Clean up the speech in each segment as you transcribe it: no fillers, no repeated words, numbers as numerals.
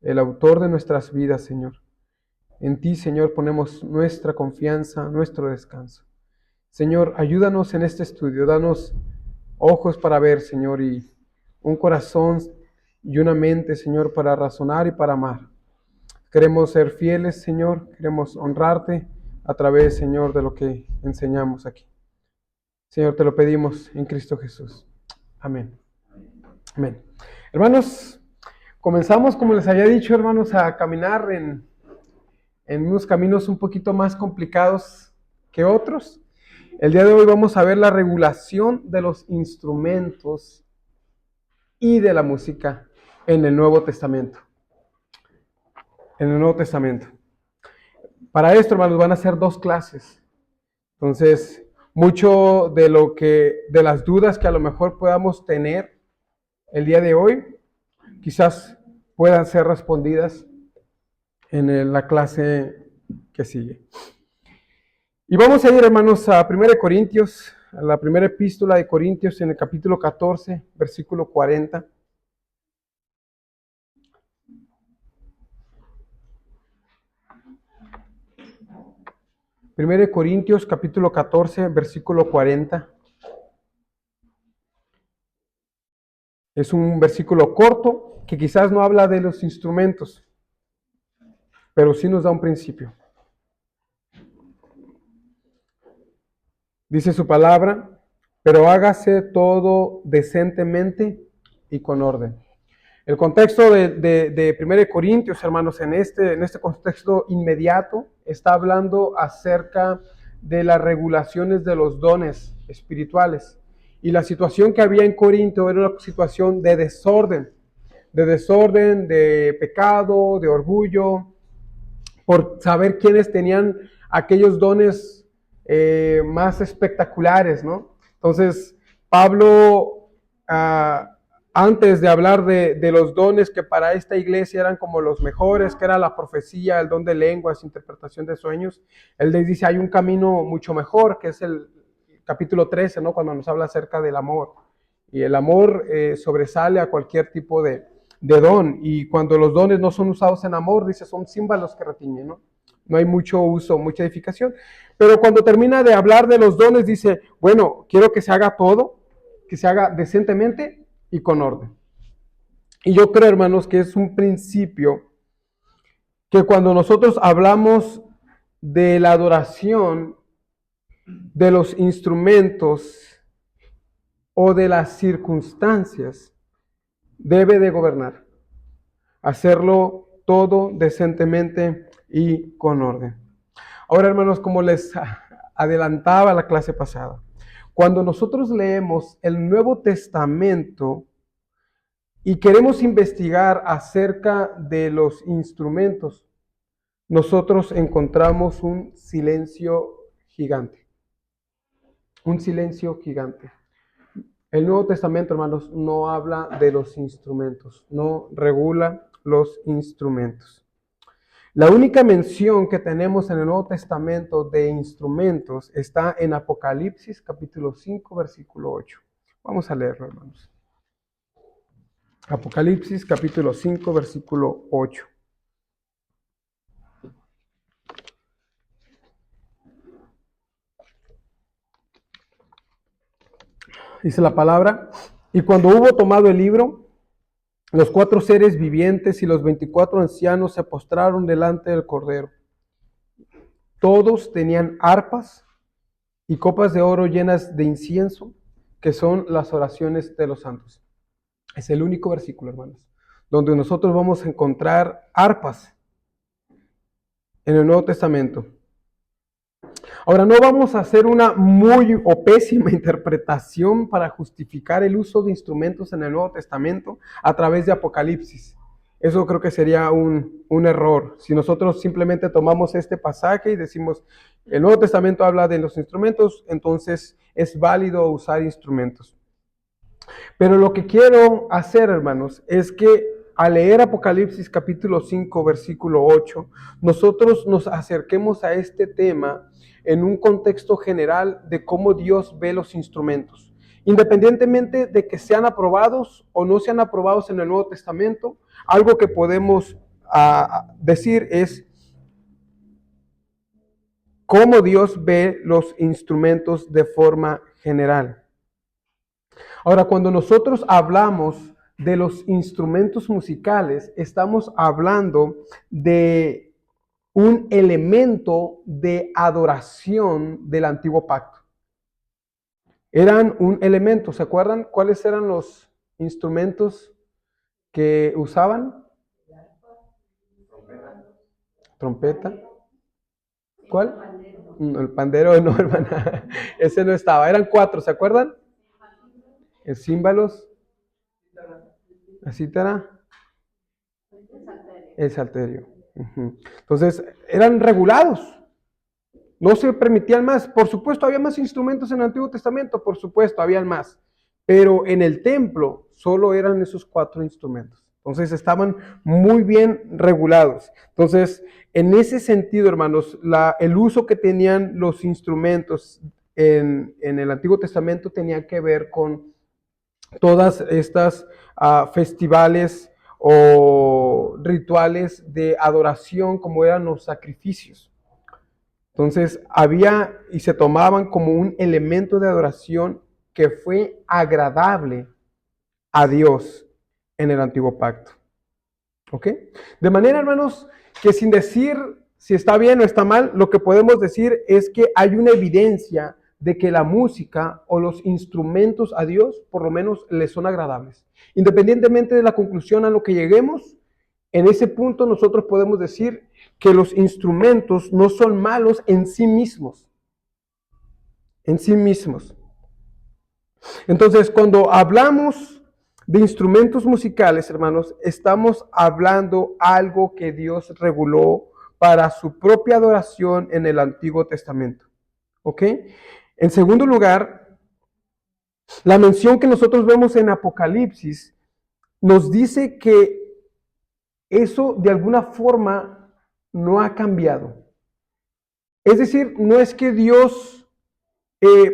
el autor de nuestras vidas, Señor. En ti, Señor, ponemos nuestra confianza, nuestro descanso. Señor, ayúdanos en este estudio, danos ojos para ver, Señor, y un corazón y una mente, Señor, para razonar y para amar. Queremos ser fieles, Señor, queremos honrarte a través, Señor, de lo que enseñamos aquí. Señor, te lo pedimos en Cristo Jesús. Amén. Amén. Hermanos, comenzamos, como les había dicho, hermanos, a caminar en unos caminos un poquito más complicados que otros. El día de hoy vamos a ver la regulación de los instrumentos y de la música en el Nuevo Testamento. En el Nuevo Testamento. Para esto, hermanos, van a ser 2 clases. Entonces, mucho de las dudas que a lo mejor podamos tener el día de hoy, quizás puedan ser respondidas en la clase que sigue. Y vamos a ir, hermanos, a 1 Corintios, a la primera epístola de Corintios, en el capítulo 14, versículo 40. Primero de Corintios, capítulo 14, versículo 40. Es un versículo corto que quizás no habla de los instrumentos, pero sí nos da un principio. Dice su palabra, pero hágase todo decentemente y con orden. El contexto de 1 Corintios, hermanos, en este contexto inmediato, está hablando acerca de las regulaciones de los dones espirituales. Y la situación que había en Corinto era una situación de desorden, de pecado, de orgullo, por saber quiénes tenían aquellos dones más espectaculares, ¿no? Entonces, Pablo, antes de hablar de los dones que para esta iglesia eran como los mejores, que era la profecía, el don de lenguas, interpretación de sueños, él les dice, hay un camino mucho mejor, que es el capítulo 13, ¿no? Cuando nos habla acerca del amor. Y el amor sobresale a cualquier tipo de don, y cuando los dones no son usados en amor, dice, son címbalos que retiñen, ¿no? No hay mucho uso, mucha edificación. Pero cuando termina de hablar de los dones, dice, bueno, quiero que se haga todo, que se haga decentemente y con orden. Y yo creo, hermanos, que es un principio que cuando nosotros hablamos de la adoración, de los instrumentos o de las circunstancias, debe de gobernar. Hacerlo todo decentemente y con orden. Ahora, hermanos, como les adelantaba la clase pasada, cuando nosotros leemos el Nuevo Testamento y queremos investigar acerca de los instrumentos, nosotros encontramos un silencio gigante. Un silencio gigante. El Nuevo Testamento, hermanos, no habla de los instrumentos, no regula los instrumentos. La única mención que tenemos en el Nuevo Testamento de instrumentos está en Apocalipsis capítulo 5, versículo 8. Vamos a leerlo, hermanos. Apocalipsis capítulo 5, versículo 8. Dice la palabra, y cuando hubo tomado el libro, los 4 seres vivientes y los 24 ancianos se postraron delante del Cordero. Todos tenían arpas y copas de oro llenas de incienso, que son las oraciones de los santos. Es el único versículo, hermanos, donde nosotros vamos a encontrar arpas en el Nuevo Testamento. Ahora, no vamos a hacer una muy o pésima interpretación para justificar el uso de instrumentos en el Nuevo Testamento a través de Apocalipsis. Eso creo que sería un error. Si nosotros simplemente tomamos este pasaje y decimos, el Nuevo Testamento habla de los instrumentos, entonces es válido usar instrumentos. Pero lo que quiero hacer, hermanos, es que al leer Apocalipsis capítulo 5, versículo 8, nosotros nos acerquemos a este tema en un contexto general de cómo Dios ve los instrumentos. Independientemente de que sean aprobados o no sean aprobados en el Nuevo Testamento, algo que podemos a decir es cómo Dios ve los instrumentos de forma general. Ahora, cuando nosotros hablamos de los instrumentos musicales, estamos hablando de un elemento de adoración del antiguo pacto. Eran un elemento, ¿se acuerdan cuáles eran los instrumentos que usaban? Trompeta. ¿Cuál? El pandero no, hermana. Ese no estaba. Eran 4, ¿se acuerdan? El címbalos, la cítara, el salterio. Entonces, eran regulados. No se permitían más. Por supuesto, había más instrumentos en el Antiguo Testamento. Por supuesto, habían más. Pero en el templo solo eran esos 4 instrumentos. Entonces, estaban muy bien regulados. Entonces, en ese sentido, hermanos, el uso que tenían los instrumentos en el Antiguo Testamento tenía que ver con todas estas festivales o rituales de adoración como eran los sacrificios. Entonces había y se tomaban como un elemento de adoración que fue agradable a Dios en el antiguo pacto. ¿Ok? De manera, hermanos, que sin decir si está bien o está mal, lo que podemos decir es que hay una evidencia de que la música o los instrumentos a Dios por lo menos le son agradables. Independientemente de la conclusión a lo que lleguemos, en ese punto nosotros podemos decir que los instrumentos no son malos en sí mismos. En sí mismos. Entonces, cuando hablamos de instrumentos musicales, hermanos, estamos hablando algo que Dios reguló para su propia adoración en el Antiguo Testamento. ¿Ok? En segundo lugar, la mención que nosotros vemos en Apocalipsis nos dice que eso de alguna forma no ha cambiado. Es decir, no es que Dios,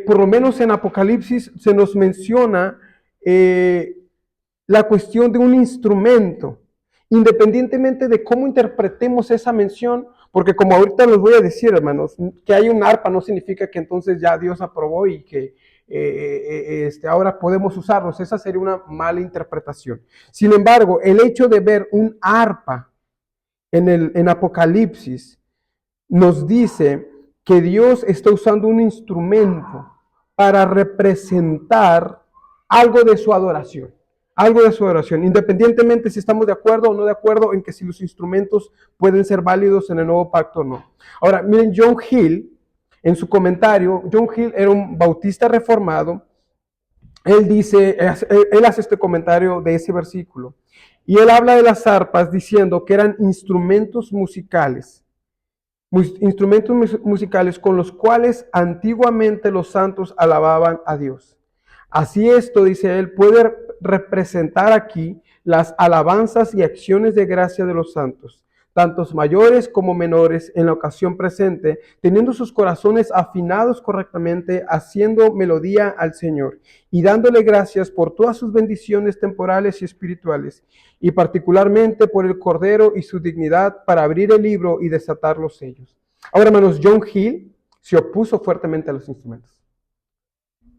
por lo menos en Apocalipsis se nos menciona la cuestión de un instrumento, independientemente de cómo interpretemos esa mención, porque como ahorita les voy a decir, hermanos, que hay un arpa no significa que entonces ya Dios aprobó y que ahora podemos usarlos. Esa sería una mala interpretación. Sin embargo, el hecho de ver un arpa en Apocalipsis nos dice que Dios está usando un instrumento para representar algo de su adoración. Algo de su adoración, independientemente si estamos de acuerdo o no de acuerdo en que si los instrumentos pueden ser válidos en el nuevo pacto o no. Ahora, miren, John Hill, en su comentario, John Hill era un bautista reformado. Él dice, él hace este comentario de ese versículo. Y él habla de las arpas diciendo que eran instrumentos musicales con los cuales antiguamente los santos alababan a Dios. Así esto, dice él, puede representar aquí las alabanzas y acciones de gracia de los santos, tantos mayores como menores en la ocasión presente, teniendo sus corazones afinados correctamente, haciendo melodía al Señor y dándole gracias por todas sus bendiciones temporales y espirituales, y particularmente por el Cordero y su dignidad para abrir el libro y desatar los sellos. Ahora, hermanos, John Hill se opuso fuertemente a los instrumentos.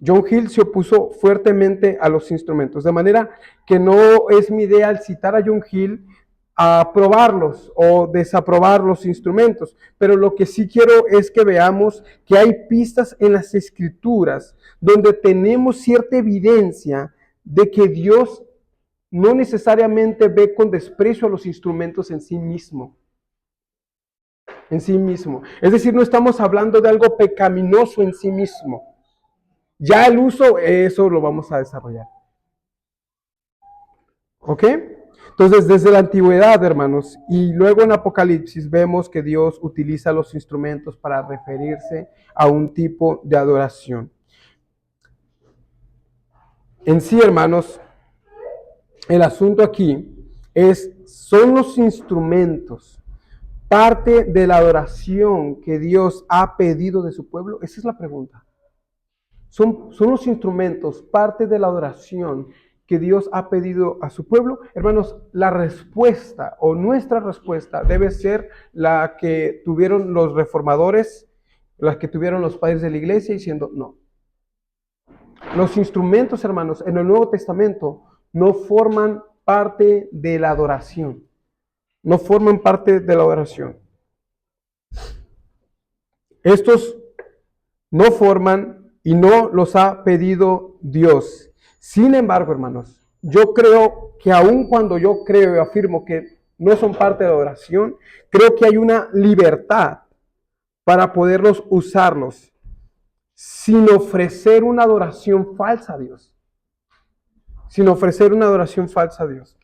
John Hill se opuso fuertemente a los instrumentos, de manera que no es mi idea al citar a John Hill a aprobarlos o desaprobar los instrumentos, pero lo que sí quiero es que veamos que hay pistas en las Escrituras donde tenemos cierta evidencia de que Dios no necesariamente ve con desprecio a los instrumentos en sí mismo. En sí mismo. Es decir, no estamos hablando de algo pecaminoso en sí mismo. Ya el uso, eso lo vamos a desarrollar. ¿Ok? Entonces, desde la antigüedad, hermanos, y luego en Apocalipsis vemos que Dios utiliza los instrumentos para referirse a un tipo de adoración. En sí, hermanos, el asunto aquí son los instrumentos parte de la adoración que Dios ha pedido de su pueblo. Esa es la pregunta. Son los instrumentos parte de la adoración que Dios ha pedido a su pueblo, hermanos, la respuesta o nuestra respuesta debe ser la que tuvieron los reformadores, la que tuvieron los padres de la iglesia, diciendo no. Los instrumentos, hermanos, en el Nuevo Testamento no forman parte de la adoración. No forman parte de la adoración. Estos no forman y no los ha pedido Dios. Sin embargo, hermanos, yo creo que aun cuando yo creo y afirmo que no son parte de la adoración, creo que hay una libertad para poderlos usarlos sin ofrecer una adoración falsa a Dios. Sin ofrecer una adoración falsa a Dios.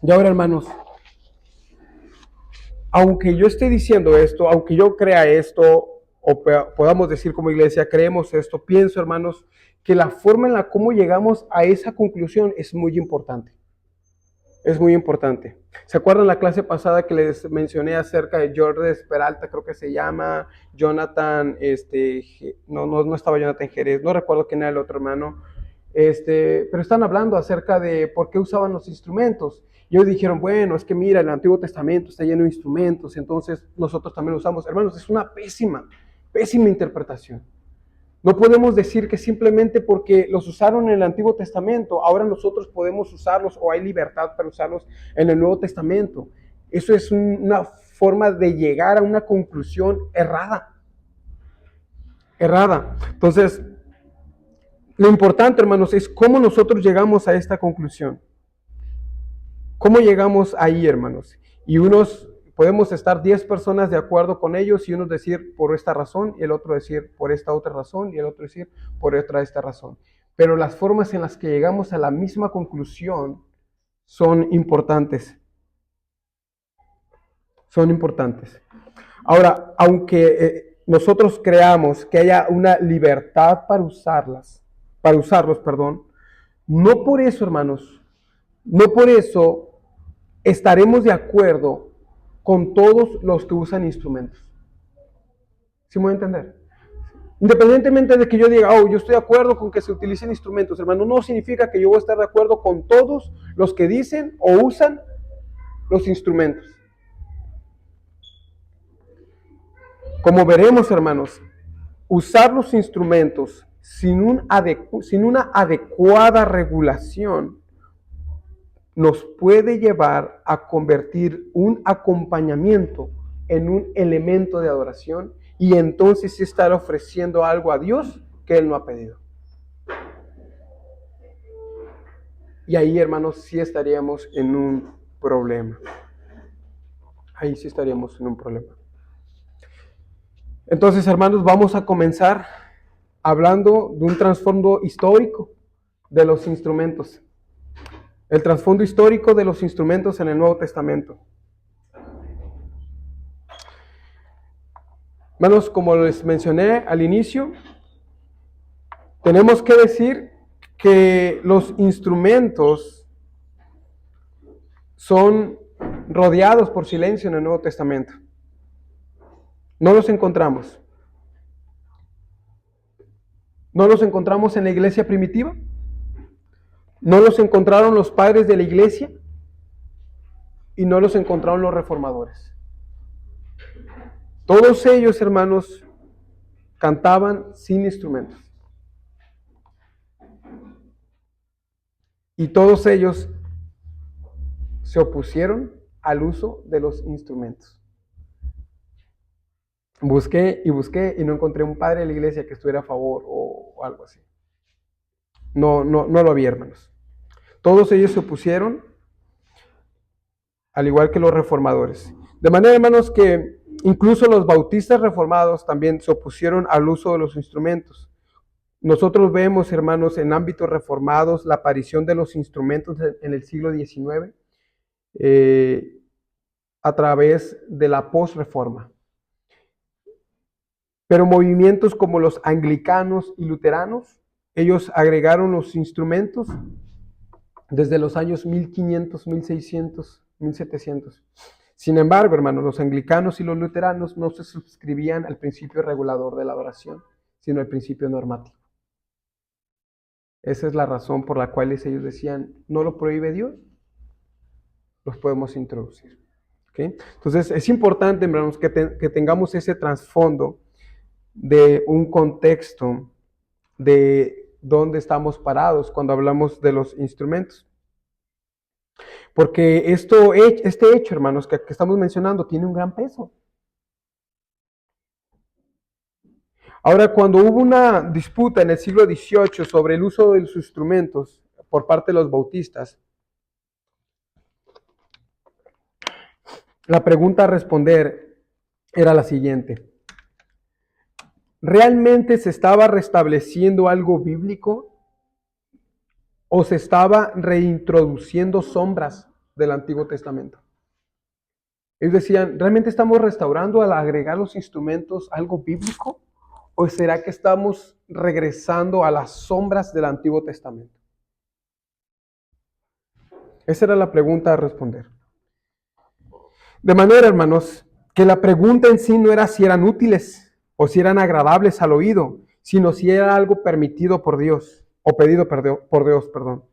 Y ahora, hermanos, aunque yo esté diciendo esto, aunque yo crea esto, o podamos decir como iglesia, creemos esto, pienso, hermanos, que la forma en la cómo llegamos a esa conclusión es muy importante. Es muy importante. ¿Se acuerdan la clase pasada que les mencioné acerca de Jorge Peralta, creo que se llama, Jonathan, no estaba Jonathan Jerez, no recuerdo quién era el otro hermano, pero están hablando acerca de por qué usaban los instrumentos. Y ellos dijeron, bueno, es que mira, el Antiguo Testamento está lleno de instrumentos, entonces nosotros también lo usamos. Hermanos, es una pésima interpretación. No podemos decir que simplemente porque los usaron en el Antiguo Testamento, ahora nosotros podemos usarlos o hay libertad para usarlos en el Nuevo Testamento. Eso es una forma de llegar a una conclusión errada. Entonces, lo importante, hermanos, es cómo nosotros llegamos a esta conclusión. ¿Cómo llegamos ahí, hermanos? Y podemos estar 10 personas de acuerdo con ellos y unos decir por esta razón, y el otro decir por esta otra razón, y el otro decir por esta razón. Pero las formas en las que llegamos a la misma conclusión son importantes. Son importantes. Ahora, aunque nosotros creamos que haya una libertad para usarlos, no por eso, hermanos, no por eso estaremos de acuerdo con todos los que usan instrumentos. ¿Sí me voy a entender? Independientemente de que yo diga, yo estoy de acuerdo con que se utilicen instrumentos, hermano, no significa que yo voy a estar de acuerdo con todos los que dicen o usan los instrumentos. Como veremos, hermanos, usar los instrumentos sin una adecuada regulación nos puede llevar a convertir un acompañamiento en un elemento de adoración y entonces sí estar ofreciendo algo a Dios que Él no ha pedido. Y ahí, hermanos, sí estaríamos en un problema. Ahí sí estaríamos en un problema. Entonces, hermanos, vamos a comenzar hablando de un trasfondo histórico de los instrumentos. El trasfondo histórico de los instrumentos en el Nuevo Testamento. Hermanos, como les mencioné al inicio, tenemos que decir que los instrumentos son rodeados por silencio en el Nuevo Testamento. No los encontramos. No los encontramos en la iglesia primitiva. No los encontraron los padres de la iglesia. Y no los encontraron los reformadores. Todos ellos, hermanos, cantaban sin instrumentos. Y todos ellos se opusieron al uso de los instrumentos. Busqué y no encontré un padre de la iglesia que estuviera a favor o algo así. No lo había, hermanos. Todos ellos se opusieron, al igual que los reformadores. De manera, hermanos, que incluso los bautistas reformados también se opusieron al uso de los instrumentos. Nosotros vemos, hermanos, en ámbitos reformados la aparición de los instrumentos en el siglo XIX a través de la posreforma. Pero movimientos como los anglicanos y luteranos, ellos agregaron los instrumentos desde los años 1500, 1600, 1700. Sin embargo, hermanos, los anglicanos y los luteranos no se suscribían al principio regulador de la adoración, sino al principio normativo. Esa es la razón por la cual ellos decían, no lo prohíbe Dios, los podemos introducir. ¿Okay? Entonces es importante, hermanos, que tengamos ese trasfondo de un contexto de dónde estamos parados cuando hablamos de los instrumentos. Porque este hecho, hermanos, que estamos mencionando, tiene un gran peso. Ahora, cuando hubo una disputa en el siglo XVIII sobre el uso de los instrumentos por parte de los bautistas, la pregunta a responder era la siguiente: ¿realmente se estaba restableciendo algo bíblico o se estaba reintroduciendo sombras del Antiguo Testamento? Ellos decían, ¿realmente estamos restaurando al agregar los instrumentos algo bíblico? ¿O será que estamos regresando a las sombras del Antiguo Testamento? Esa era la pregunta a responder. De manera, hermanos, que la pregunta en sí no era si eran útiles o si eran agradables al oído, sino si era algo permitido por Dios, o pedido por Dios, perdón.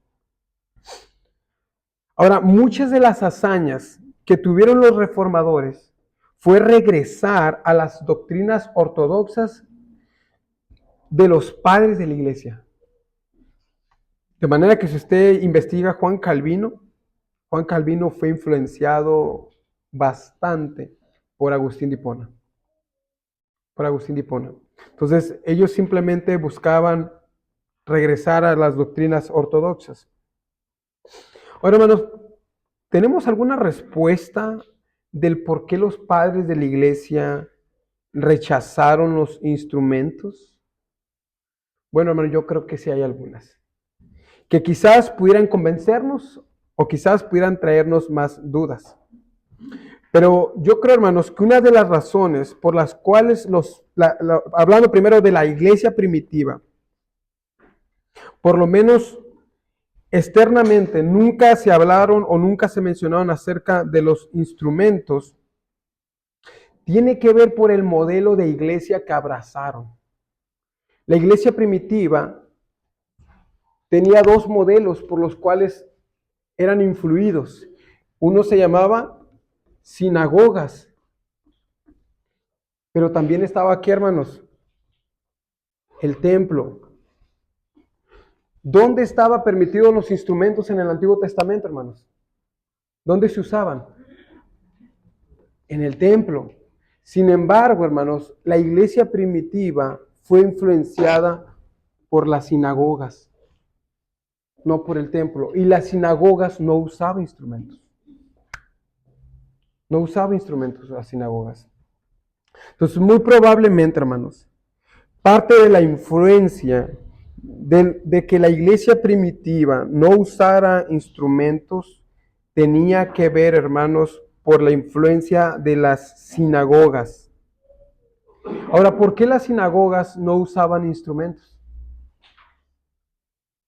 Ahora, muchas de las hazañas que tuvieron los reformadores fue regresar a las doctrinas ortodoxas de los padres de la iglesia. De manera que si usted investiga Juan Calvino fue influenciado bastante por Agustín de Hipona. Entonces, ellos simplemente buscaban regresar a las doctrinas ortodoxas. Ahora, hermanos, ¿tenemos alguna respuesta del por qué los padres de la iglesia rechazaron los instrumentos? Bueno, hermano, yo creo que sí hay algunas, que quizás pudieran convencernos o quizás pudieran traernos más dudas. Pero yo creo, hermanos, que una de las razones por las cuales hablando primero de la iglesia primitiva, por lo menos externamente nunca se hablaron o nunca se mencionaron acerca de los instrumentos, tiene que ver por el modelo de iglesia que abrazaron. La iglesia primitiva tenía dos modelos por los cuales eran influidos. Uno se llamaba sinagogas, pero también estaba aquí, hermanos, el templo. ¿Dónde estaban permitidos los instrumentos en el Antiguo Testamento, hermanos? ¿Dónde se usaban? En el templo. Sin embargo, hermanos, la iglesia primitiva fue influenciada por las sinagogas, no por el templo. Y las sinagogas no usaban instrumentos. No usaban instrumentos las sinagogas. Entonces, muy probablemente, hermanos, parte de la influencia de que la iglesia primitiva no usara instrumentos tenía que ver, hermanos, por la influencia de las sinagogas. Ahora, ¿por qué las sinagogas no usaban instrumentos?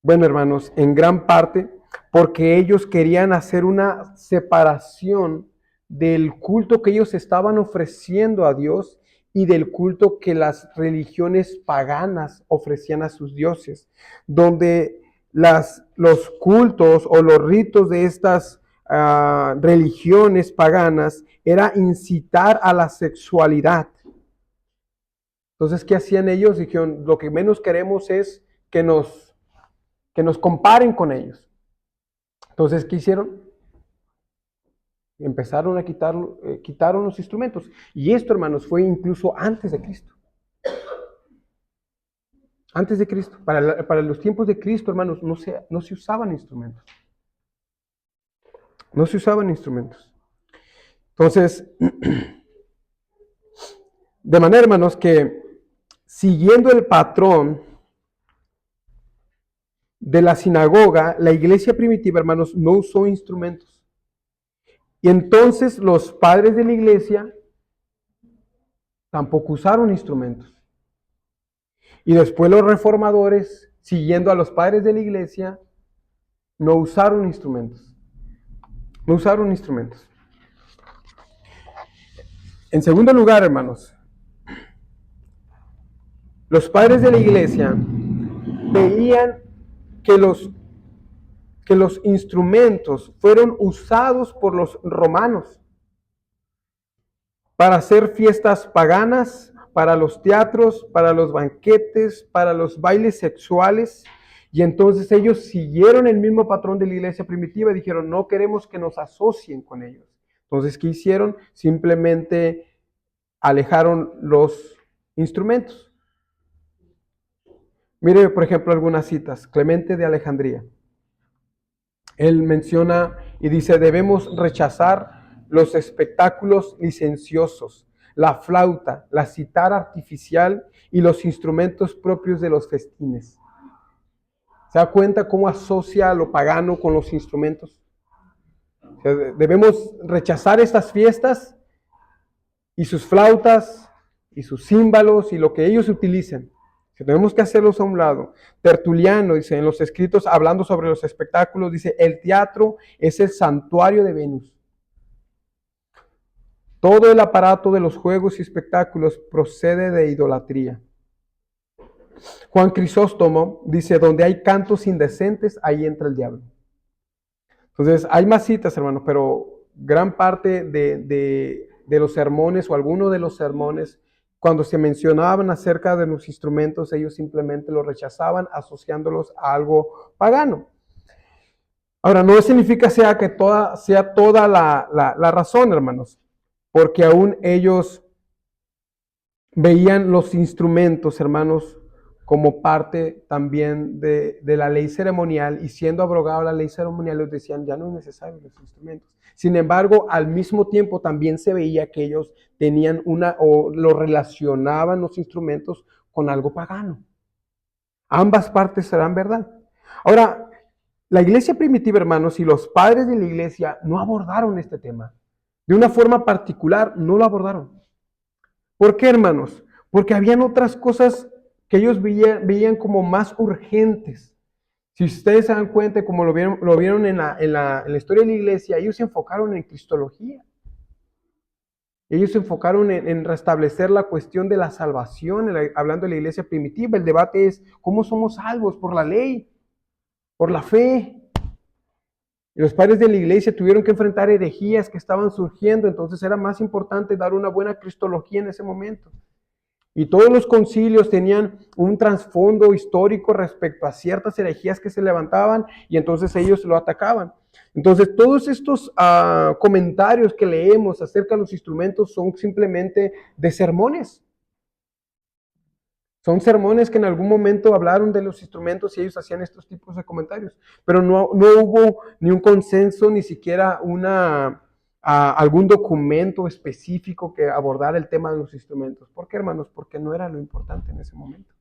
Bueno, hermanos, en gran parte porque ellos querían hacer una separación del culto que ellos estaban ofreciendo a Dios y del culto que las religiones paganas ofrecían a sus dioses, donde los cultos o los ritos de estas religiones paganas era incitar a la sexualidad. Entonces, ¿qué hacían ellos? Dijeron, lo que menos queremos es que nos comparen con ellos. Entonces, ¿qué hicieron? Empezaron a quitaron los instrumentos. Y esto, hermanos, fue incluso antes de Cristo. Antes de Cristo. Para los tiempos de Cristo, hermanos, no se usaban instrumentos. No se usaban instrumentos. Entonces, de manera, hermanos, que siguiendo el patrón de la sinagoga, la iglesia primitiva, hermanos, no usó instrumentos. Y entonces los padres de la iglesia tampoco usaron instrumentos. Y después los reformadores, siguiendo a los padres de la iglesia, no usaron instrumentos. No usaron instrumentos. En segundo lugar, hermanos, los padres de la iglesia veían que los instrumentos fueron usados por los romanos para hacer fiestas paganas, para los teatros, para los banquetes, para los bailes sexuales. Y entonces ellos siguieron el mismo patrón de la iglesia primitiva y dijeron, no queremos que nos asocien con ellos. Entonces, ¿qué hicieron? Simplemente alejaron los instrumentos. Mire, por ejemplo, algunas citas. Clemente de Alejandría. Él menciona y dice, debemos rechazar los espectáculos licenciosos, la flauta, la cítara artificial y los instrumentos propios de los festines. ¿Se da cuenta cómo asocia lo pagano con los instrumentos? O sea, debemos rechazar estas fiestas y sus flautas y sus címbalos y lo que ellos utilicen. Tenemos que hacerlos a un lado. Tertuliano dice en los escritos, hablando sobre los espectáculos, dice, el teatro es el santuario de Venus. Todo el aparato de los juegos y espectáculos procede de idolatría. Juan Crisóstomo dice, donde hay cantos indecentes, ahí entra el diablo. Entonces, hay más citas, hermanos, pero gran parte de los sermones o alguno de los sermones, cuando se mencionaban acerca de los instrumentos, ellos simplemente los rechazaban asociándolos a algo pagano. Ahora, no significa sea toda la razón, hermanos, porque aún ellos veían los instrumentos, hermanos, como parte también de la ley ceremonial, y siendo abrogada la ley ceremonial, les decían, ya no es necesario los instrumentos. Sin embargo, al mismo tiempo también se veía que ellos tenían o lo relacionaban los instrumentos con algo pagano. Ambas partes serán verdad. Ahora, la iglesia primitiva, hermanos, y los padres de la iglesia no abordaron este tema. De una forma particular, no lo abordaron. ¿Por qué, hermanos? Porque habían otras cosas que ellos veían como más urgentes. Si ustedes se dan cuenta, como lo vieron en la historia de la iglesia, ellos se enfocaron en cristología. Ellos se enfocaron en restablecer la cuestión de la salvación, hablando de la iglesia primitiva. El debate es, ¿cómo somos salvos? ¿Por la ley? ¿Por la fe? Y los padres de la iglesia tuvieron que enfrentar herejías que estaban surgiendo, entonces era más importante dar una buena cristología en ese momento. Y todos los concilios tenían un trasfondo histórico respecto a ciertas herejías que se levantaban y entonces ellos lo atacaban. Entonces todos estos comentarios que leemos acerca de los instrumentos son simplemente de sermones. Son sermones que en algún momento hablaron de los instrumentos y ellos hacían estos tipos de comentarios. Pero no hubo ni un consenso, ni siquiera algún documento específico que abordara el tema de los instrumentos. ¿Por qué, hermanos? Porque no era lo importante en ese momento.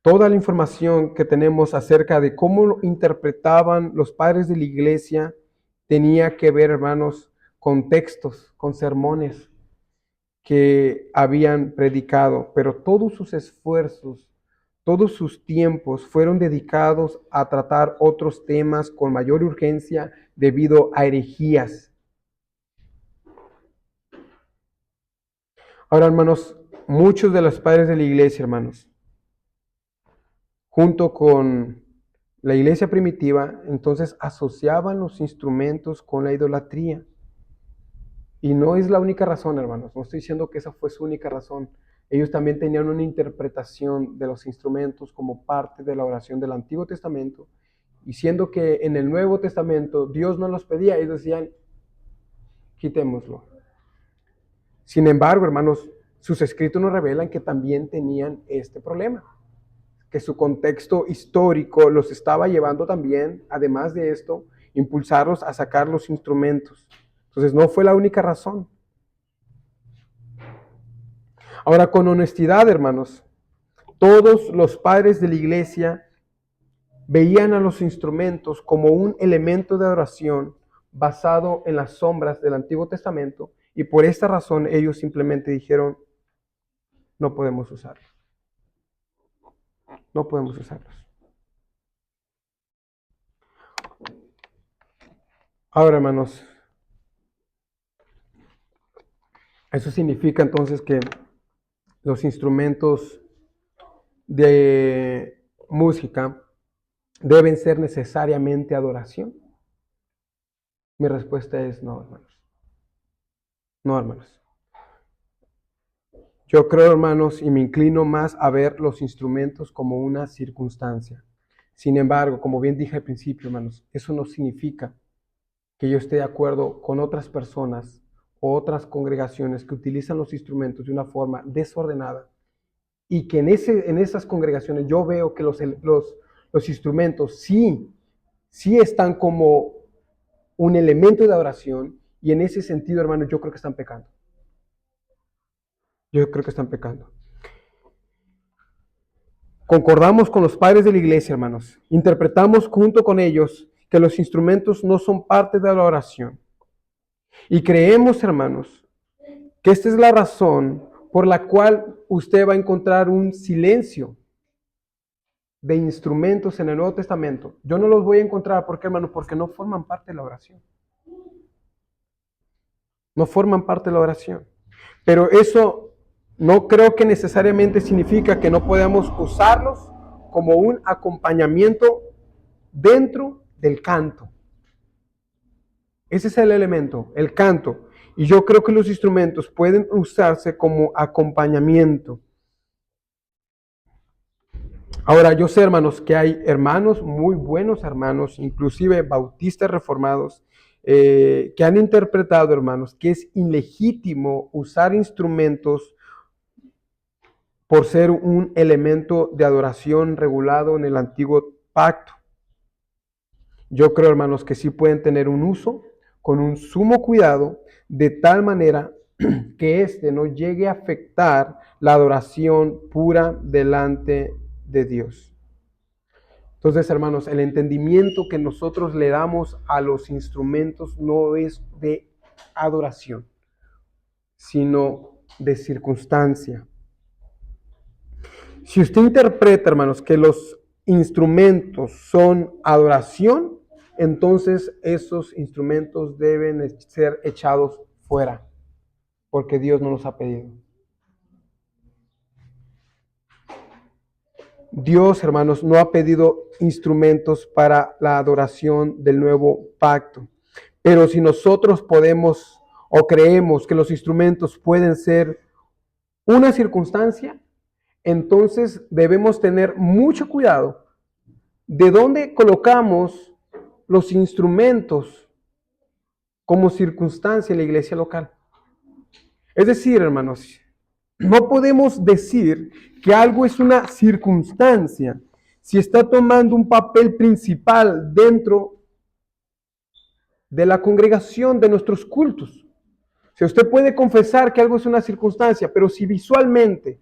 Toda la información que tenemos acerca de cómo lo interpretaban los padres de la iglesia tenía que ver, hermanos, con textos, con sermones que habían predicado, pero todos sus esfuerzos, todos sus tiempos fueron dedicados a tratar otros temas con mayor urgencia debido a herejías. Ahora, hermanos, muchos de los padres de la iglesia, hermanos, junto con la iglesia primitiva, entonces asociaban los instrumentos con la idolatría. Y no es la única razón, hermanos. No estoy diciendo que esa fue su única razón. Ellos también tenían una interpretación de los instrumentos como parte de la oración del Antiguo Testamento. Y siendo que en el Nuevo Testamento Dios no los pedía, ellos decían, quitémoslo. Sin embargo, hermanos, sus escritos nos revelan que también tenían este problema. Que su contexto histórico los estaba llevando también, además de esto, impulsarlos a sacar los instrumentos. Entonces no fue la única razón. Ahora, con honestidad, hermanos, todos los padres de la iglesia veían a los instrumentos como un elemento de adoración basado en las sombras del Antiguo Testamento y por esta razón ellos simplemente dijeron, no podemos usarlos. No podemos usarlos. Ahora, hermanos, eso significa entonces que los instrumentos de música deben ser necesariamente adoración? Mi respuesta es no, hermanos. No, hermanos. Yo creo, hermanos, y me inclino más a ver los instrumentos como una circunstancia. Sin embargo, como bien dije al principio, hermanos, eso no significa que yo esté de acuerdo con otras personas o otras congregaciones que utilizan los instrumentos de una forma desordenada y que en esas congregaciones yo veo que los instrumentos sí están como un elemento de adoración y en ese sentido, hermanos, yo creo que están pecando. Yo creo que están pecando. Concordamos con los padres de la iglesia, hermanos. Interpretamos junto con ellos que los instrumentos no son parte de la oración. Y creemos, hermanos, que esta es la razón por la cual usted va a encontrar un silencio de instrumentos en el Nuevo Testamento. Yo no los voy a encontrar, ¿por qué, hermano? Porque no forman parte de la oración. No forman parte de la oración. Pero eso no creo que necesariamente significa que no podamos usarlos como un acompañamiento dentro del canto. Ese es el elemento, el canto. Y yo creo que los instrumentos pueden usarse como acompañamiento. Ahora, yo sé, hermanos, que hay hermanos, muy buenos hermanos, inclusive bautistas reformados, que han interpretado, hermanos, que es ilegítimo usar instrumentos por ser un elemento de adoración regulado en el antiguo pacto. Yo creo, hermanos, que sí pueden tener un uso con un sumo cuidado, de tal manera que éste no llegue a afectar la adoración pura delante de Dios. Entonces, hermanos, el entendimiento que nosotros le damos a los instrumentos no es de adoración, sino de circunstancia. Si usted interpreta, hermanos, que los instrumentos son adoración, entonces esos instrumentos deben ser echados fuera, porque Dios no los ha pedido. Dios, hermanos, no ha pedido instrumentos para la adoración del nuevo pacto. Pero si nosotros podemos o creemos que los instrumentos pueden ser una circunstancia, entonces debemos tener mucho cuidado de dónde colocamos los instrumentos como circunstancia en la iglesia local. Es decir, hermanos, no podemos decir que algo es una circunstancia si está tomando un papel principal dentro de la congregación de nuestros cultos. Si usted puede confesar que algo es una circunstancia, pero si visualmente,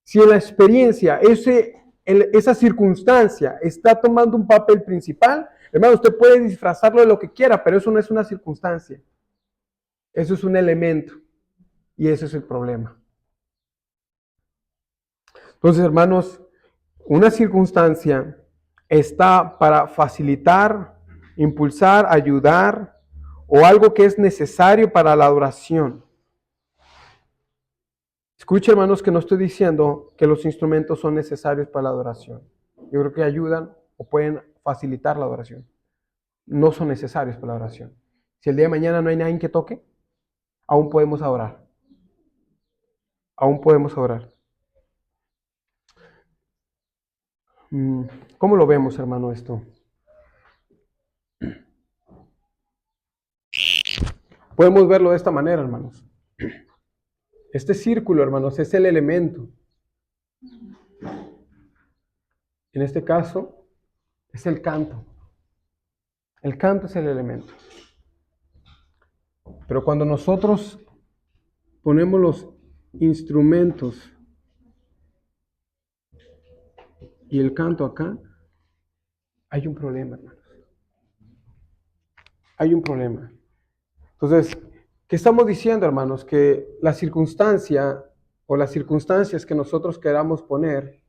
si en la experiencia esa circunstancia está tomando un papel principal, hermano, usted puede disfrazarlo de lo que quiera, pero eso no es una circunstancia. Eso es un elemento. Y ese es el problema. Entonces, hermanos, una circunstancia está para facilitar, impulsar, ayudar o algo que es necesario para la adoración. Escuche, hermanos, que no estoy diciendo que los instrumentos son necesarios para la adoración. Yo creo que ayudan o pueden facilitar la adoración. No son necesarios para la adoración. Si el día de mañana no hay nadie que toque, aún podemos adorar. Aún podemos adorar. ¿Cómo lo vemos, hermano, esto? Podemos verlo de esta manera, hermanos. Este círculo, hermanos, es el elemento. En este caso, es el canto. El canto es el elemento. Pero cuando nosotros ponemos los instrumentos y el canto acá, hay un problema, hermanos. Hay un problema. Entonces, ¿qué estamos diciendo, hermanos? Que la circunstancia o las circunstancias que nosotros queramos poner,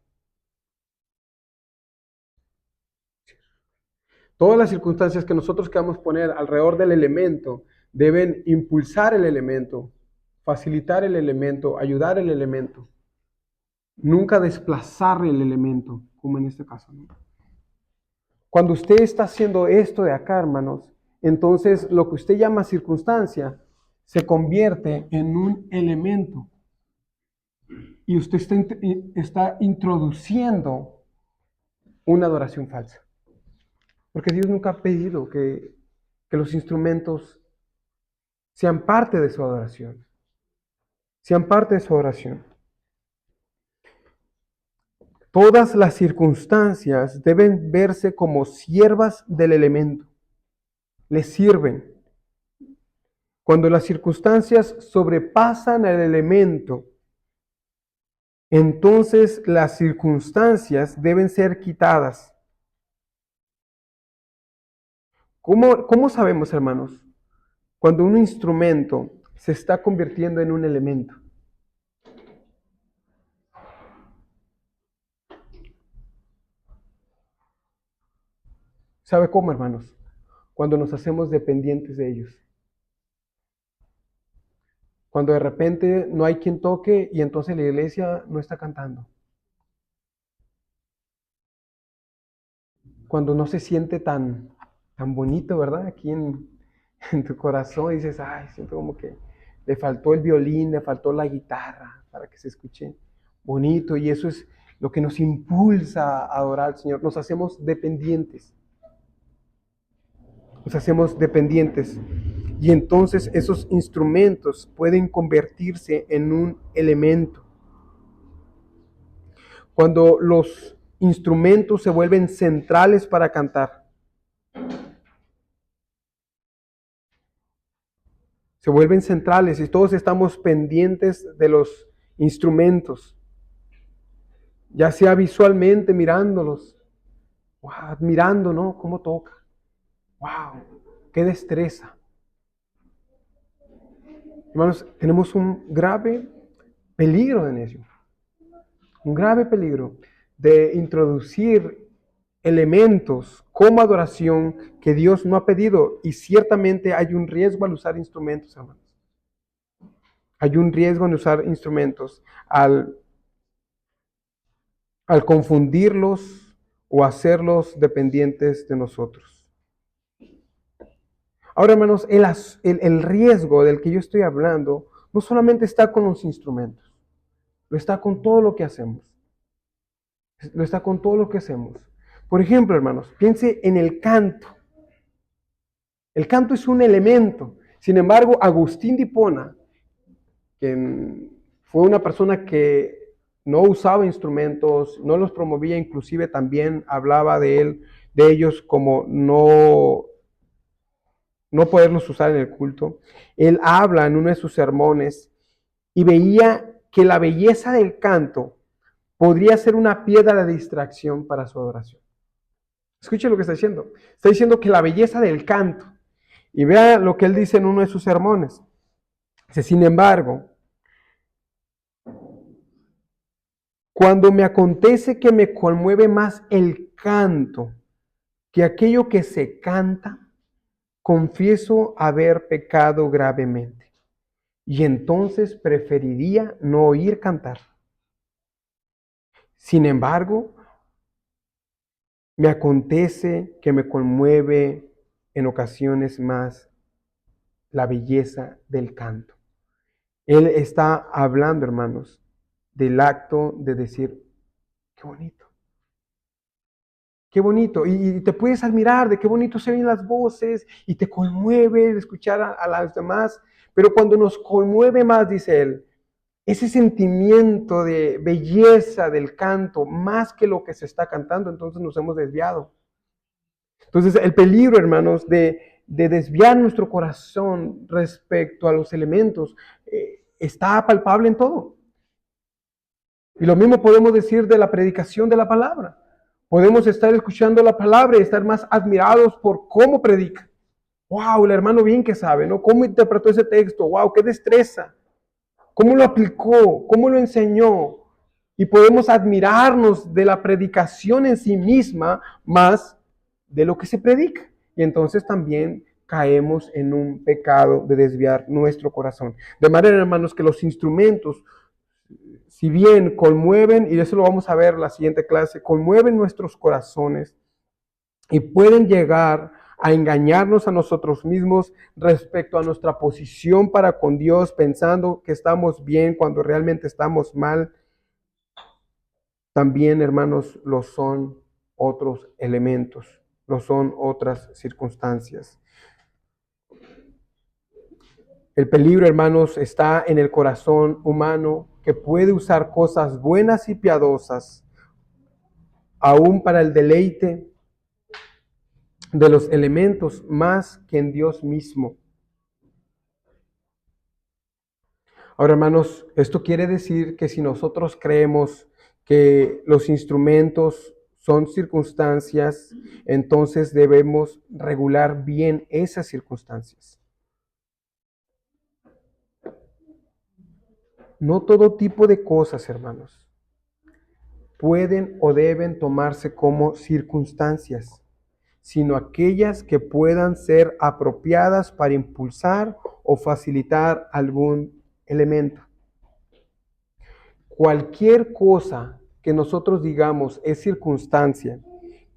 todas las circunstancias que nosotros queramos poner alrededor del elemento, deben impulsar el elemento, facilitar el elemento, ayudar el elemento. nunca desplazar el elemento, como en este caso, ¿no? Cuando usted está haciendo esto de acá, hermanos, entonces lo que usted llama circunstancia se convierte en un elemento y usted está introduciendo una adoración falsa. Porque Dios nunca ha pedido que los instrumentos sean parte de su adoración. Sean parte de su oración. Todas las circunstancias deben verse como siervas del elemento. Le sirven. Cuando las circunstancias sobrepasan el elemento, entonces las circunstancias deben ser quitadas. ¿Cómo sabemos, hermanos? Cuando un instrumento se está convirtiendo en un elemento. ¿Sabe cómo, hermanos? Cuando nos hacemos dependientes de ellos. Cuando de repente no hay quien toque y entonces la iglesia no está cantando. Cuando no se siente tan bonito, ¿verdad? Aquí en tu corazón dices, ay, siento como que le faltó el violín, le faltó la guitarra para que se escuche bonito. Y eso es lo que nos impulsa a adorar al Señor. Nos hacemos dependientes. Nos hacemos dependientes. Y entonces esos instrumentos pueden convertirse en un elemento. Cuando los instrumentos se vuelven centrales para cantar, se vuelven centrales y todos estamos pendientes de los instrumentos, ya sea visualmente mirándolos, wow, admirando, ¿no? Cómo toca, wow, qué destreza. Hermanos, tenemos un grave peligro en eso, un grave peligro de introducir elementos como adoración que Dios no ha pedido, y ciertamente hay un riesgo al usar instrumentos, hermanos. Hay un riesgo en usar instrumentos al confundirlos o hacerlos dependientes de nosotros. Ahora, hermanos, el riesgo del que yo estoy hablando no solamente está con los instrumentos, lo está con todo lo que hacemos. Lo está con todo lo que hacemos. Por ejemplo, hermanos, piense en el canto. El canto es un elemento. Sin embargo, Agustín de Hipona, quien fue una persona que no usaba instrumentos, no los promovía, inclusive también hablaba de ellos como no poderlos usar en el culto. Él habla en uno de sus sermones y veía que la belleza del canto podría ser una piedra de distracción para su adoración. Escuche lo que está diciendo. Está diciendo que la belleza del canto, y vea lo que él dice en uno de sus sermones. Dice, sin embargo, cuando me acontece que me conmueve más el canto que aquello que se canta, confieso haber pecado gravemente. Y entonces preferiría no oír cantar. Sin embargo, me acontece que me conmueve en ocasiones más la belleza del canto. Él está hablando, hermanos, del acto de decir, qué bonito. Qué bonito. Y te puedes admirar de qué bonito se ven las voces y te conmueve escuchar a las demás. Pero cuando nos conmueve más, dice él, ese sentimiento de belleza del canto, más que lo que se está cantando, entonces nos hemos desviado. Entonces el peligro, hermanos, de desviar nuestro corazón respecto a los elementos está palpable en todo. Y lo mismo podemos decir de la predicación de la palabra. Podemos estar escuchando la palabra y estar más admirados por cómo predica. ¡Wow! El hermano bien que sabe, ¿no? ¿Cómo interpretó ese texto? ¡Wow! ¡Qué destreza! ¿Cómo lo aplicó? ¿Cómo lo enseñó? Y podemos admirarnos de la predicación en sí misma más de lo que se predica. Y entonces también caemos en un pecado de desviar nuestro corazón. De manera, hermanos, que los instrumentos si bien conmueven, y eso lo vamos a ver en la siguiente clase, conmueven nuestros corazones y pueden llegar a engañarnos a nosotros mismos respecto a nuestra posición para con Dios, pensando que estamos bien cuando realmente estamos mal, también, hermanos, lo son otros elementos, lo son otras circunstancias. El peligro, hermanos, está en el corazón humano que puede usar cosas buenas y piadosas, aún para el deleite de los elementos, más que en Dios mismo. Ahora, hermanos, esto quiere decir que si nosotros creemos que los instrumentos son circunstancias, entonces debemos regular bien esas circunstancias. No todo tipo de cosas, hermanos, pueden o deben tomarse como circunstancias, sino aquellas que puedan ser apropiadas para impulsar o facilitar algún elemento. Cualquier cosa que nosotros digamos es circunstancia,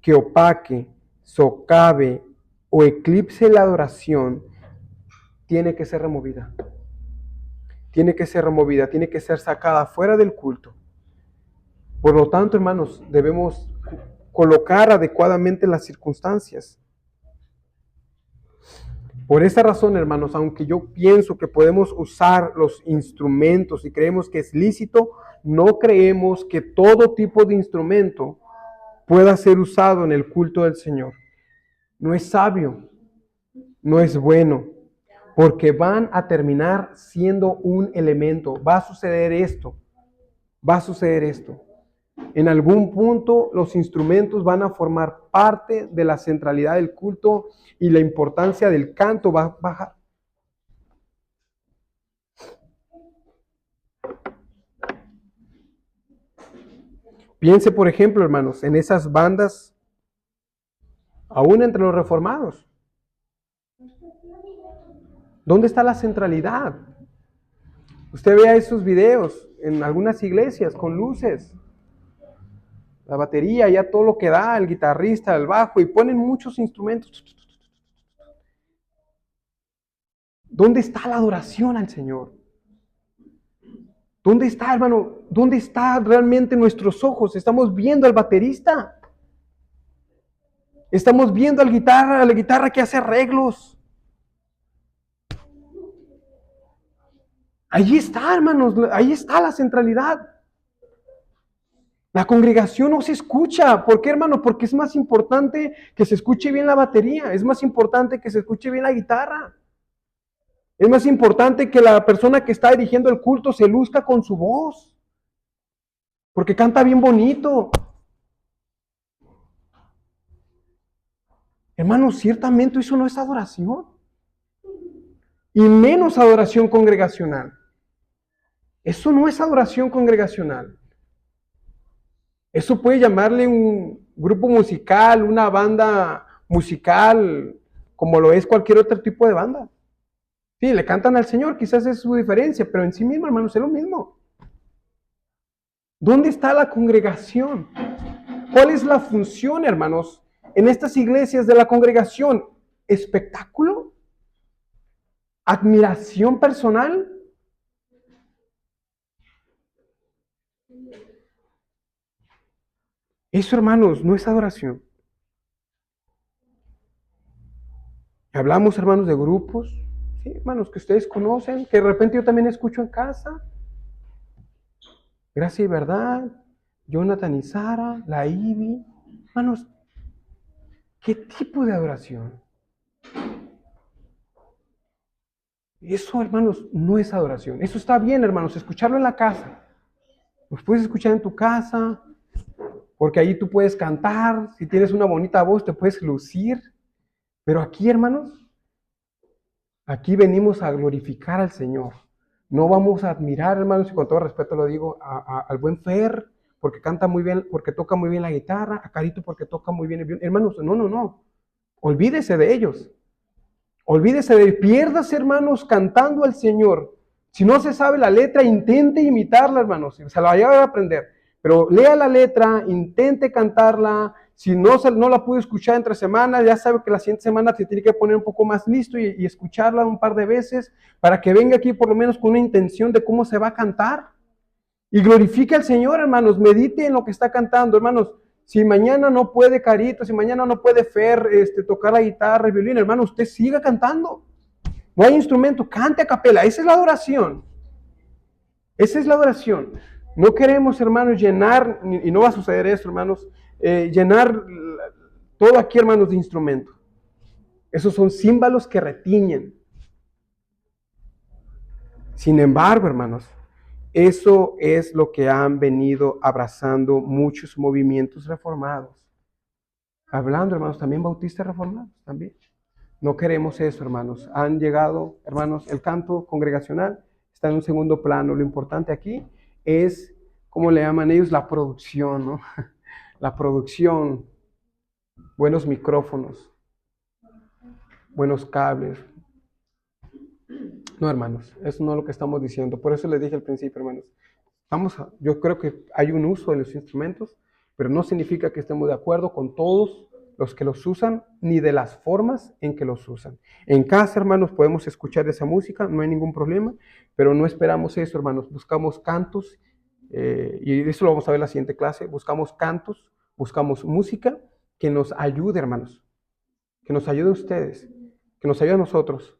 que opaque, socave o eclipse la adoración, tiene que ser removida. Tiene que ser removida, tiene que ser sacada fuera del culto. Por lo tanto, hermanos, debemos colocar adecuadamente las circunstancias. Por esa razón, hermanos, aunque yo pienso que podemos usar los instrumentos y creemos que es lícito, no creemos que todo tipo de instrumento pueda ser usado en el culto del Señor. No es sabio, no es bueno, porque van a terminar siendo un elemento. Va a suceder esto, va a suceder esto. En algún punto los instrumentos van a formar parte de la centralidad del culto y la importancia del canto va a bajar. Piense, por ejemplo, hermanos, en esas bandas, aún entre los reformados. ¿Dónde está la centralidad? Usted vea esos videos en algunas iglesias con luces, la batería, ya todo lo que da, el guitarrista, el bajo, y ponen muchos instrumentos. ¿Dónde está la adoración al Señor? ¿Dónde está, hermano? ¿Dónde está realmente nuestros ojos? ¿Estamos viendo al baterista? ¿Estamos viendo a la guitarra que hace arreglos? Ahí está, hermanos, ahí está la centralidad. La congregación no se escucha. ¿Por qué, hermano? Porque es más importante que se escuche bien la batería, es más importante que se escuche bien la guitarra. Es más importante que la persona que está dirigiendo el culto se luzca con su voz, porque canta bien bonito. Hermanos, ciertamente eso no es adoración. Y menos adoración congregacional. Eso no es adoración congregacional. Eso puede llamarle un grupo musical, una banda musical, como lo es cualquier otro tipo de banda. Sí, le cantan al Señor, quizás es su diferencia, pero en sí mismo, hermanos, es lo mismo. ¿Dónde está la congregación? ¿Cuál es la función, hermanos, en estas iglesias de la congregación? ¿Espectáculo? ¿Admiración personal? Eso, hermanos, no es adoración. Hablamos, hermanos, de grupos, ¿sí? Hermanos, que ustedes conocen, que de repente yo también escucho en casa. Gracia y Verdad, Jonathan y Sara, la Ivy. Hermanos, ¿qué tipo de adoración? Eso, hermanos, no es adoración. Eso está bien, hermanos, escucharlo en la casa. Los puedes escuchar en tu casa, porque ahí tú puedes cantar. Si tienes una bonita voz, te puedes lucir. Pero aquí, hermanos, aquí venimos a glorificar al Señor. No vamos a admirar, hermanos, y con todo respeto lo digo, al buen Fer, porque canta muy bien, porque toca muy bien la guitarra, a Carito porque toca muy bien el violín. Hermanos, no. Olvídese de ellos. Olvídese de pierdas, hermanos, cantando al Señor. Si no se sabe la letra, intente imitarla, hermanos. Se la vaya a aprender. Pero lea la letra, intente cantarla. Si no la pudo escuchar entre semanas, ya sabe que la siguiente semana se tiene que poner un poco más listo y escucharla un par de veces para que venga aquí por lo menos con una intención de cómo se va a cantar. Y glorifique al Señor, hermanos. Medite en lo que está cantando, hermanos. Si mañana no puede Carito, si mañana no puede Fer tocar la guitarra, el violín, hermano, usted siga cantando. No hay instrumento, cante a capela. Esa es la adoración. Esa es la adoración. No queremos, hermanos, llenar, y no va a suceder eso, hermanos, llenar todo aquí, hermanos, de instrumentos. Esos son címbalos que retiñen. Sin embargo, hermanos, eso es lo que han venido abrazando muchos movimientos reformados. Hablando, hermanos, también bautistas reformados, también. No queremos eso, hermanos. Han llegado, hermanos, el canto congregacional está en un segundo plano. Lo importante aquí es, ¿cómo le llaman ellos? La producción, ¿no? La producción, buenos micrófonos, buenos cables. No, hermanos, eso no es lo que estamos diciendo. Por eso les dije al principio, hermanos. Yo creo que hay un uso de los instrumentos, pero no significa que estemos de acuerdo con todos los que los usan, ni de las formas en que los usan. En casa, hermanos, podemos escuchar esa música, no hay ningún problema, pero no esperamos eso, hermanos. Buscamos cantos, y eso lo vamos a ver en la siguiente clase. Buscamos cantos, buscamos música que nos ayude, hermanos, que nos ayude a ustedes, que nos ayude a nosotros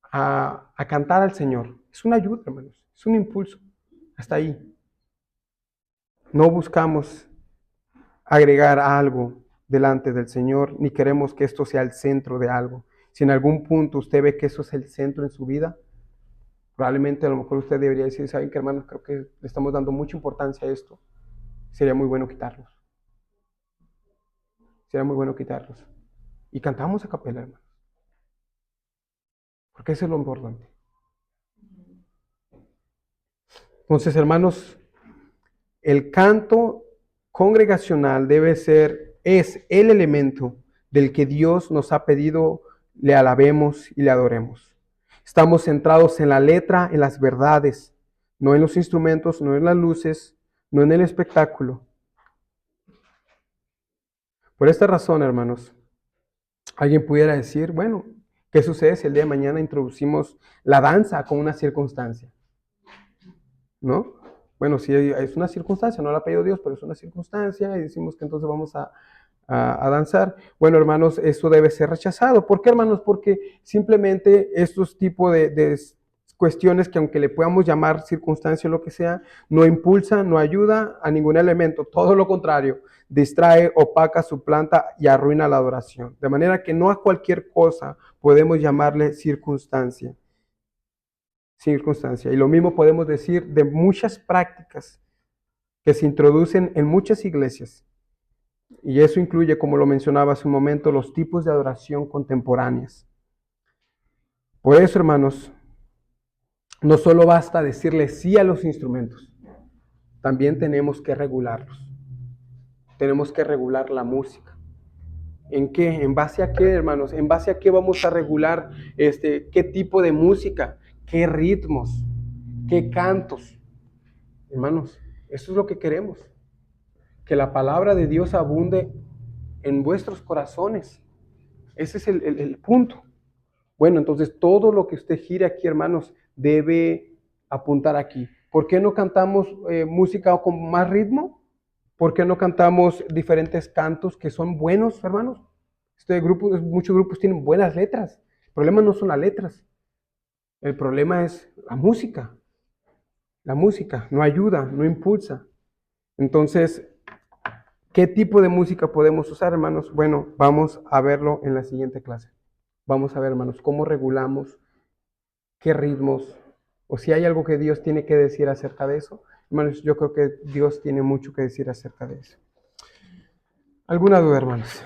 a cantar al Señor. Es una ayuda, hermanos, es un impulso. Hasta ahí. No buscamos agregar algo delante del Señor, ni queremos que esto sea el centro de algo. Si en algún punto usted ve que eso es el centro en su vida, probablemente a lo mejor usted debería decir, ¿saben qué, hermanos? Creo que le estamos dando mucha importancia a esto. Sería muy bueno quitarlos. Sería muy bueno quitarlos. Y cantamos a capela, hermanos. Porque eso es lo importante. Entonces, hermanos, el canto congregacional es el elemento del que Dios nos ha pedido le alabemos y le adoremos. Estamos centrados en la letra, en las verdades, no en los instrumentos, no en las luces, no en el espectáculo. Por esta razón, hermanos, alguien pudiera decir, bueno, ¿qué sucede si el día de mañana introducimos la danza con una circunstancia? ¿No? Bueno, si es una circunstancia, no la ha pedido Dios, pero es una circunstancia y decimos que entonces vamos a danzar. Bueno, hermanos, eso debe ser rechazado. ¿Por qué, hermanos? Porque simplemente estos tipos de cuestiones que aunque le podamos llamar circunstancia o lo que sea, no impulsa, no ayuda a ningún elemento. Todo lo contrario, distrae, opaca, suplanta y arruina la adoración. De manera que no a cualquier cosa podemos llamarle circunstancia. Y lo mismo podemos decir de muchas prácticas que se introducen en muchas iglesias. Y eso incluye, como lo mencionaba hace un momento, los tipos de adoración contemporáneas. Por eso, hermanos, no solo basta decirle sí a los instrumentos, también tenemos que regularlos. Tenemos que regular la música. ¿En qué? ¿En base a qué, hermanos? ¿En base a qué vamos a regular qué tipo de música? ¿Qué ritmos? ¿Qué cantos? Hermanos, eso es lo que queremos. Que la palabra de Dios abunde en vuestros corazones. Ese es el punto. Bueno, entonces todo lo que usted gire aquí, hermanos, debe apuntar aquí. ¿Por qué no cantamos música con más ritmo? ¿Por qué no cantamos diferentes cantos que son buenos, hermanos? Muchos grupos tienen buenas letras. El problema no son las letras. El problema es la música. La música no ayuda, no impulsa. Entonces, ¿qué tipo de música podemos usar, hermanos? Bueno, vamos a verlo en la siguiente clase. Vamos a ver, hermanos, cómo regulamos, qué ritmos, o si hay algo que Dios tiene que decir acerca de eso. Hermanos, yo creo que Dios tiene mucho que decir acerca de eso. ¿Alguna duda, hermanos?